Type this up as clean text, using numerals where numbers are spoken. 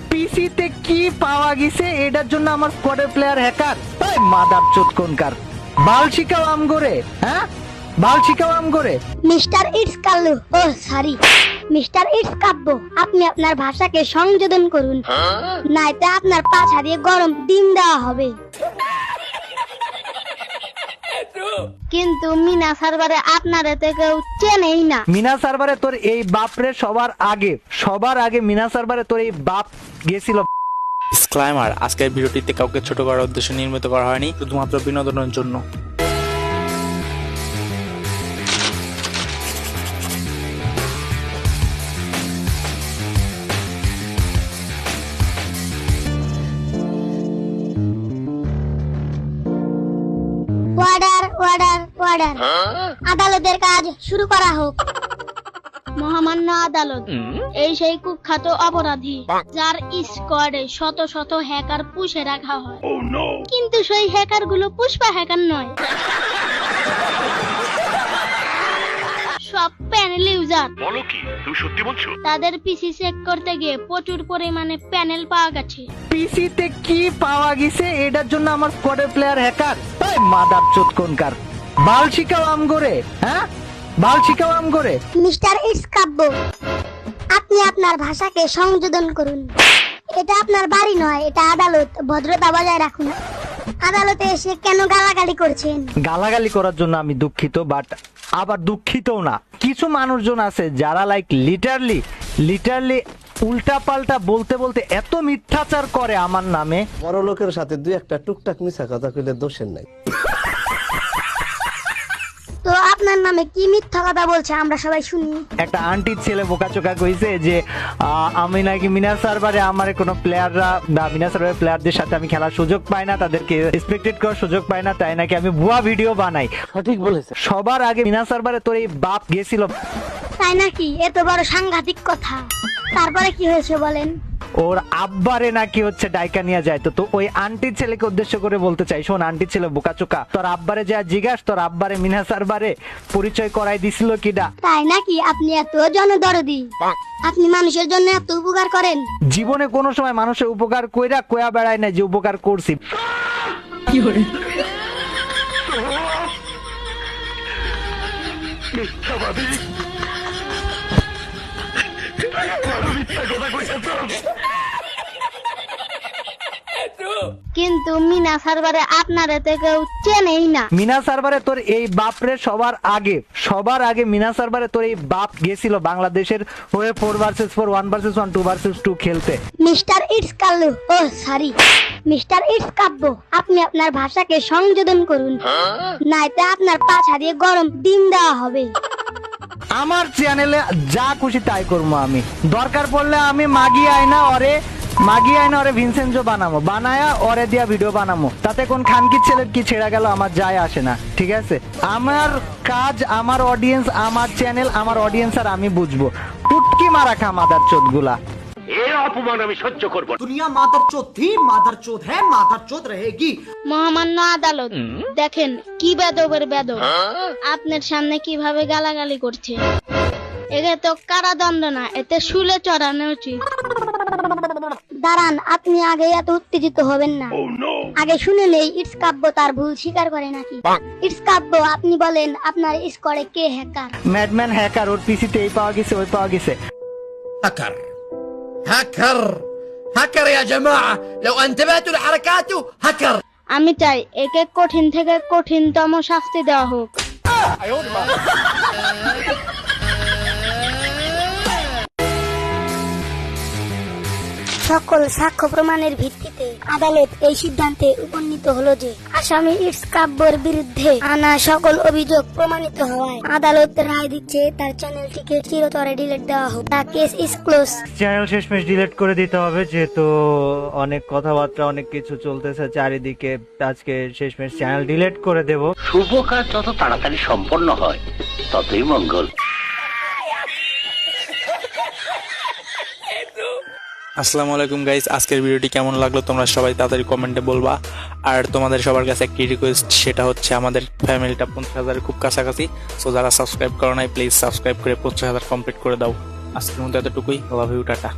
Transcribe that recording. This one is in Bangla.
পিসিতে কি পাওয়া গেছে এটার জন্য আমার স্কোয়াডের প্লেয়ার হ্যাকার? ওই মাদারচোদ কোনকার, বাল শিখাও আম করে, হ্যাঁ বাল শিখাও আম করে। Mister it's Kallu, oh sorry mister it's Kavya, আপনি আপনার ভাষাকে সংযোজন করুন, নাইতে আপনার পাছা দিয়ে গরম ডিম দেওয়া হবে। কিন্তু মিনা সার্ভারে আপনার এতে কেউ চেনেই না। মিনা সার্ভারে তোর এই বাপরে সবার আগে মিনা সার্ভারে তোর এই বাপ গেছিল। ডিসক্লেইমার, আজকের ভিডিওটিতে কাউকে ছোট করার উদ্দেশ্যে নির্মিত করা হয়নি, শুধুমাত্র বিনোদনের জন্য। অর্ডার অর্ডার অর্ডার, আদালতের কাজ শুরু করা হোক। মহামান্য আদালত, এই সেই কুখ্যাত অপরাধী যার স্কোয়াডে শত শত হ্যাকার পুষে রাখা হয়, কিন্তু সেই হ্যাকার গুলো পুষ্পা হ্যাকার নয়, সব প্যানেল ইউজার। বলো কি, তুমি সত্যি বলছো? তাদের পিসি চেক করতে গিয়ে প্রচুর পরিমাণে প্যানেল পাওয়া গেছে। পিসিতে কি পাওয়া গেছে এটার জন্য আমার স্কোয়াডের প্লেয়ার হ্যাকার? ওই মাদারচোদ কোনকার, বাল শিখাও আম করে, হ্যাঁ বাল শিখাও আম করে। মিস্টার ইটস কাব্য, আপনি আপনার ভাষাকে সংযোজন করুন। এটা আপনার বাড়ি নয়, এটা আদালত, ভদ্রতা বজায় রাখুন। আদালতে এসে কেন গালাগালি করছেন? গালাগালি করার জন্য আমি দুঃখিত, বাট আবার দুঃখিতও না। কিছু মানুষজন আছে যারা লাইক লিটারলি উল্টা পাল্টা বলতে বলতে এত মিথ্যাচার করে আমার নামে। বড় লোকের সাথে দুই একটা টুকটাক মিছা কথা কইলে দোষের নাই। তো আপনার নামে কি মিথ্যা কথা বলছে আমরা সবাই শুনি। একটা আন্টির ছেলে বোকাচোকা কইছে যে আমি নাকি মিনা সার্ভারে আমার কোনো প্লেয়াররা বা মিনা সার্ভারের প্লেয়ারদের সাথে আমি খেলার সুযোগ পাই না, তাদেরকে রেসপেক্টেড করার সুযোগ পাই না, তাই নাকি আমি ভুয়া ভিডিও বানাই। সঠিক বলেছে। সবার আগে মিনা সার্ভারে তোর এই বাপ গেছিল। তাই নাকি? এত বড় সাংঘাতিক কথা। তারপরে কি হয়েছে বলেন? ওর আব্বারে নাকি হচ্ছে ডাইকা নিয়ে যায়। তো ওই আন্টির ছেলেকে উদ্দেশ্য করে বলতে চাই, শোন আন্টির ছেলে বোকাচোকা, তোর আব্বারে যা জিজ্ঞাস তোর আব্বারে মিনা সার্ভারে পরিচয় করাই দিছিল কিডা। তাই নাকি? আপনি এত জনদরদি, আপনি মানুষের জন্য এত উপকার করেন? জীবনে কোনো সময় মানুষের উপকার কয়া বেড়ায় না যে উপকার করছি। কি করে কিন্তু মিনা সার্ভারে আপনার এতে কেউ চেনেই না। মিনা সার্ভারে তোর এই বাপরে সবার আগে মিনা সার্ভারে তোর এই বাপ গেছিল বাংলাদেশের হয়ে 4 ভার্সেস 4, 1 ভার্সেস 1, 2 ভার্সেস 2 খেলতে। Mister it's Kallu, oh sorry mister it's Kavya, আপনি আপনার ভাষাকে সংযোজন করুন, নাইতে আপনার পাছা দিয়ে গরম ডিম দেওয়া হবে। আমার চ্যানেলে যা খুশি তাই করবো আমি, দরকার পড়লে আমি মাগি আয়না ওরে ভিনসেন্জো বানায়া ওরে দিয়া ভিডিও বানামো, তাতে কোন খানকির ছেলের কি ছেড়া গেল আমার যায় আসে না, ঠিক আছে? আমার কাজ, আমার অডিয়েন্স, আমার চ্যানেল, আমার অডিয়েন্স আর আমি বুঝবো। টুটকি মারা খা মাদারচোদ গুলা। এর অপমান আমি সহ্য করব না। दुनिया मादरचोद थी, मादरचोद है, मादरचोद रहेगी। মহামান্য আদালত, দেখেন কি বেদবের বেদব আপনার সামনে কিভাবে গালাগালি করছে। একে তো কারাদণ্ড না, এতে শুলে চড়ানো উচিত। দাঁড়ান, আপনি আগে এত উত্তেজিত হবেন না, আগে শুনে নেই ইটস কাব্য তার ভুল স্বীকার করে নাকি। ইটস কাব্য, আপনি বলেন আপনার স্কোয়াডে কে হ্যাকার? ম্যাডম্যান হ্যাকার, ওর পিসিতে এই পাওয়া গেছে ওই পাওয়া গেছে। هكر هكر هكر يا جماعة، لو انتبهتوا لحركاته هكر। আমি চাই একে কঠিন থেকে কঠিনতম শাস্তি দেওয়া হোক। সকল সাক্ষ্য প্রমাণের ভিত্তিতে আদালত এই সিদ্ধান্তে উপনীত হলো যে আসামি ইটস কাব্যর বিরুদ্ধে আনা সকল অভিযোগ প্রমাণিত হওয়ায় আদালত রায় দিচ্ছে তার চ্যানেলটিকে চিরতরে ডিলিট দেওয়া হোক। The case is close. Channel শেষমেশ ডিলিট করে দিতে হবে, যেহেতু অনেক কথাবার্তা অনেক কিছু চলতেছে চারিদিকে। আজকে শেষমেশ চ্যানেল ডিলিট করে দেব। শুভ কাজ যত তাড়াতাড়ি সম্পন্ন হয় ততই মঙ্গল। আসসালামু আলাইকুম গাইস, আজকের ভিডিওটি কেমন লাগলো তোমরা সবাই তাড়াতাড়ি কমেন্টে বলবা। আর তোমাদের সবার কাছে একটি রিকোয়েস্ট, সেটা হচ্ছে আমাদের ফ্যামিলিটা 50,000 খুব কাছাকাছি। সো যারা সাবস্ক্রাইব করো নাই প্লিজ সাবস্ক্রাইব করে 50,000 কমপ্লিট করে দাও। আজকের মতো এতটুকুই, লাভ ইউ, টাটা।